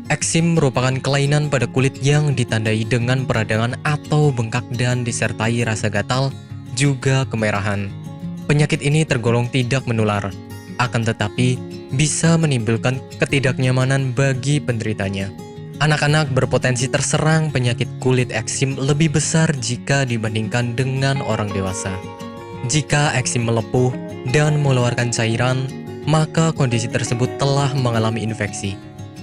Eksim merupakan kelainan pada kulit yang ditandai dengan peradangan atau bengkak dan disertai rasa gatal, juga kemerahan. Penyakit ini tergolong tidak menular, akan tetapi bisa menimbulkan ketidaknyamanan bagi penderitanya. Anak-anak berpotensi terserang penyakit kulit eksim lebih besar jika dibandingkan dengan orang dewasa. Jika eksim melepuh dan mengeluarkan cairan, maka kondisi tersebut telah mengalami infeksi.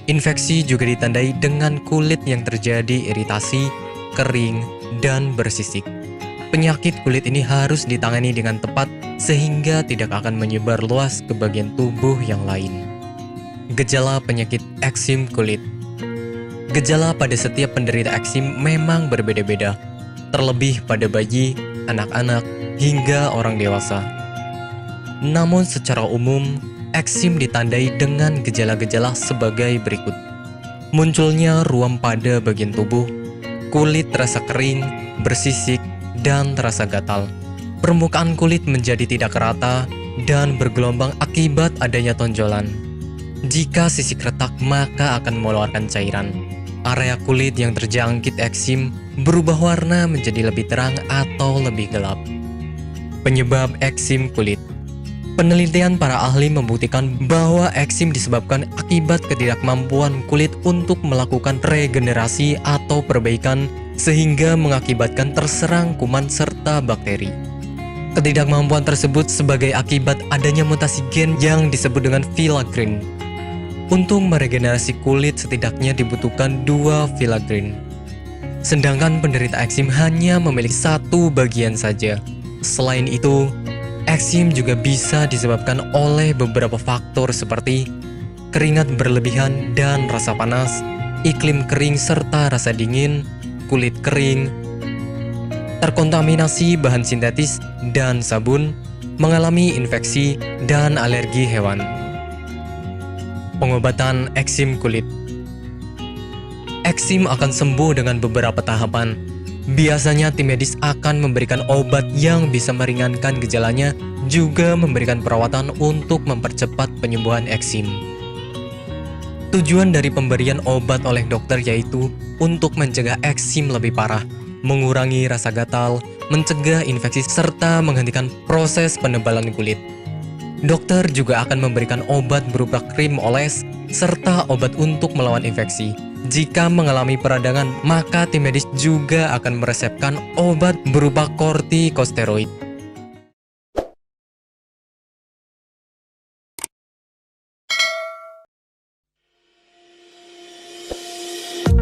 Infeksi juga ditandai dengan kulit yang terjadi iritasi, kering, dan bersisik. Penyakit kulit ini harus ditangani dengan tepat sehingga tidak akan menyebar luas ke bagian tubuh yang lain. Gejala penyakit eksim kulit. Gejala pada setiap penderita eksim memang berbeda-beda, terlebih pada bayi, anak-anak, hingga orang dewasa. Namun secara umum, eksim ditandai dengan gejala-gejala sebagai berikut. Munculnya ruam pada bagian tubuh, kulit terasa kering, bersisik, dan terasa gatal. Permukaan kulit menjadi tidak rata dan bergelombang akibat adanya tonjolan. Jika sisik retak, maka akan mengeluarkan cairan. Area kulit yang terjangkit eksim berubah warna menjadi lebih terang atau lebih gelap. Penyebab eksim kulit. Penelitian para ahli membuktikan bahwa eksim disebabkan akibat ketidakmampuan kulit untuk melakukan regenerasi atau perbaikan sehingga mengakibatkan terserang kuman serta bakteri. Ketidakmampuan tersebut sebagai akibat adanya mutasi gen yang disebut dengan filagrin. Untuk meregenerasi kulit setidaknya dibutuhkan 2 filagrin. Sedangkan penderita eksim hanya memiliki 1 bagian saja. Selain itu, eksim juga bisa disebabkan oleh beberapa faktor seperti keringat berlebihan dan rasa panas, iklim kering serta rasa dingin, kulit kering, terkontaminasi bahan sintetis dan sabun, mengalami infeksi, dan alergi hewan. Pengobatan eksim kulit. Eksim akan sembuh dengan beberapa tahapan. Biasanya tim medis akan memberikan obat yang bisa meringankan gejalanya, juga memberikan perawatan untuk mempercepat penyembuhan eksim. Tujuan dari pemberian obat oleh dokter yaitu untuk mencegah eksim lebih parah, mengurangi rasa gatal, mencegah infeksi, serta menghentikan proses penebalan kulit. Dokter juga akan memberikan obat berupa krim oles, serta obat untuk melawan infeksi. Jika mengalami peradangan, maka tim medis juga akan meresepkan obat berupa kortikosteroid.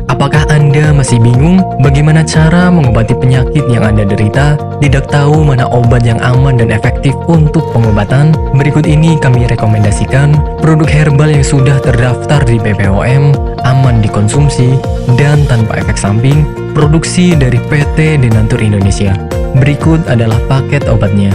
Apakah Anda masih bingung bagaimana cara mengobati penyakit yang Anda derita? Tidak tahu mana obat yang aman dan efektif untuk pengobatan? Berikut ini kami rekomendasikan produk herbal yang sudah terdaftar di BPOM, aman dikonsumsi, dan tanpa efek samping, produksi dari PT Denatur Indonesia. Berikut adalah paket obatnya.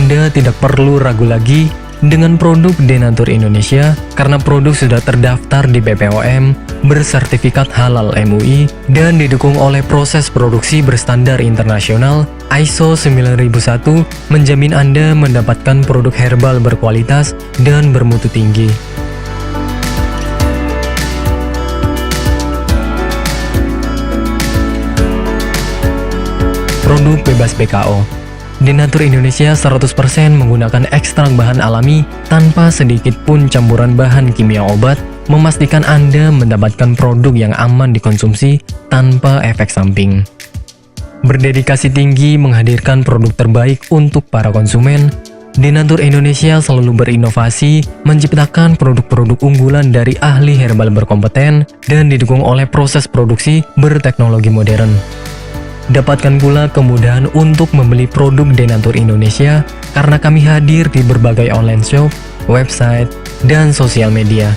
Anda tidak perlu ragu lagi dengan produk Denatur Indonesia karena produk sudah terdaftar di BPOM, bersertifikat halal MUI, dan didukung oleh proses produksi berstandar internasional ISO 9001, menjamin Anda mendapatkan produk herbal berkualitas dan bermutu tinggi. Produk bebas BKO. Denatur Indonesia 100% menggunakan ekstrak bahan alami tanpa sedikit pun campuran bahan kimia obat, memastikan Anda mendapatkan produk yang aman dikonsumsi tanpa efek samping. Berdedikasi tinggi menghadirkan produk terbaik untuk para konsumen, Denatur Indonesia selalu berinovasi, menciptakan produk-produk unggulan dari ahli herbal berkompeten dan didukung oleh proses produksi berteknologi modern. Dapatkan pula kemudahan untuk membeli produk Denatur Indonesia karena kami hadir di berbagai online shop, website, dan sosial media.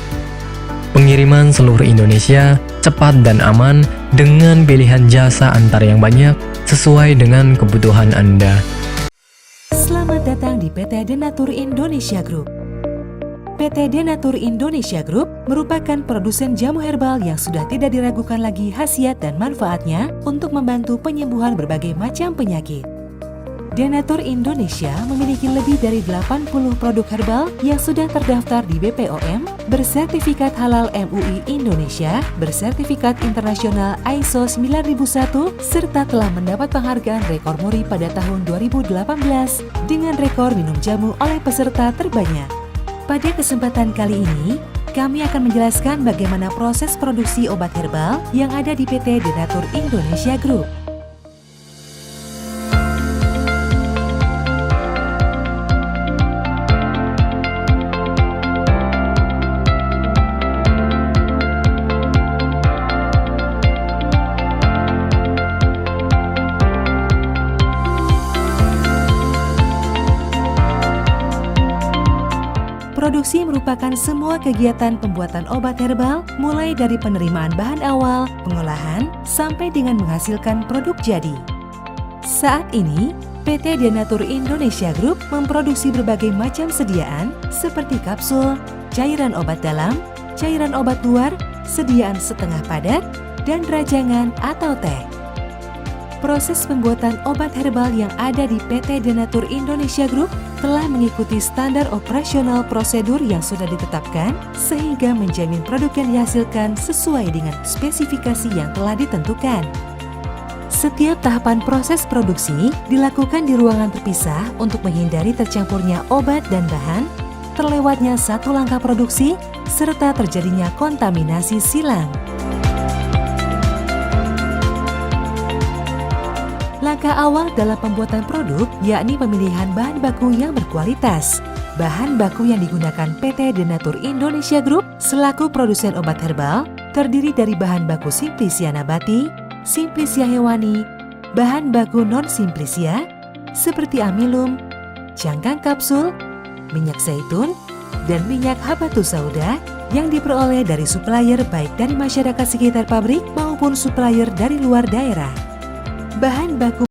Pengiriman seluruh Indonesia cepat dan aman dengan pilihan jasa antar yang banyak sesuai dengan kebutuhan Anda. Selamat datang di PT Denatur Indonesia Group. PT Denatur Indonesia Group merupakan produsen jamu herbal yang sudah tidak diragukan lagi khasiat dan manfaatnya untuk membantu penyembuhan berbagai macam penyakit. Denatur Indonesia memiliki lebih dari 80 produk herbal yang sudah terdaftar di BPOM, bersertifikat halal MUI Indonesia, bersertifikat internasional ISO 9001, serta telah mendapat penghargaan rekor muri pada tahun 2018 dengan rekor minum jamu oleh peserta terbanyak. Pada kesempatan kali ini, kami akan menjelaskan bagaimana proses produksi obat herbal yang ada di PT Denatur Indonesia Group. Produksi merupakan semua kegiatan pembuatan obat herbal, mulai dari penerimaan bahan awal, pengolahan, sampai dengan menghasilkan produk jadi. Saat ini, PT Denatur Indonesia Group memproduksi berbagai macam sediaan seperti kapsul, cairan obat dalam, cairan obat luar, sediaan setengah padat, dan rajangan atau teh. Proses pembuatan obat herbal yang ada di PT Denatur Indonesia Group telah mengikuti standar operasional prosedur yang sudah ditetapkan sehingga menjamin produk yang dihasilkan sesuai dengan spesifikasi yang telah ditentukan. Setiap tahapan proses produksi dilakukan di ruangan terpisah untuk menghindari tercampurnya obat dan bahan, terlewatnya satu langkah produksi, serta terjadinya kontaminasi silang. Langkah awal dalam pembuatan produk yakni pemilihan bahan baku yang berkualitas. Bahan baku yang digunakan PT Denatur Indonesia Group selaku produsen obat herbal terdiri dari bahan baku Simplisia nabati, Simplisia hewani, bahan baku non-Simplisia seperti amilum, cangkang kapsul, minyak zaitun, dan minyak habatus sauda yang diperoleh dari supplier baik dari masyarakat sekitar pabrik maupun supplier dari luar daerah. Bahan baku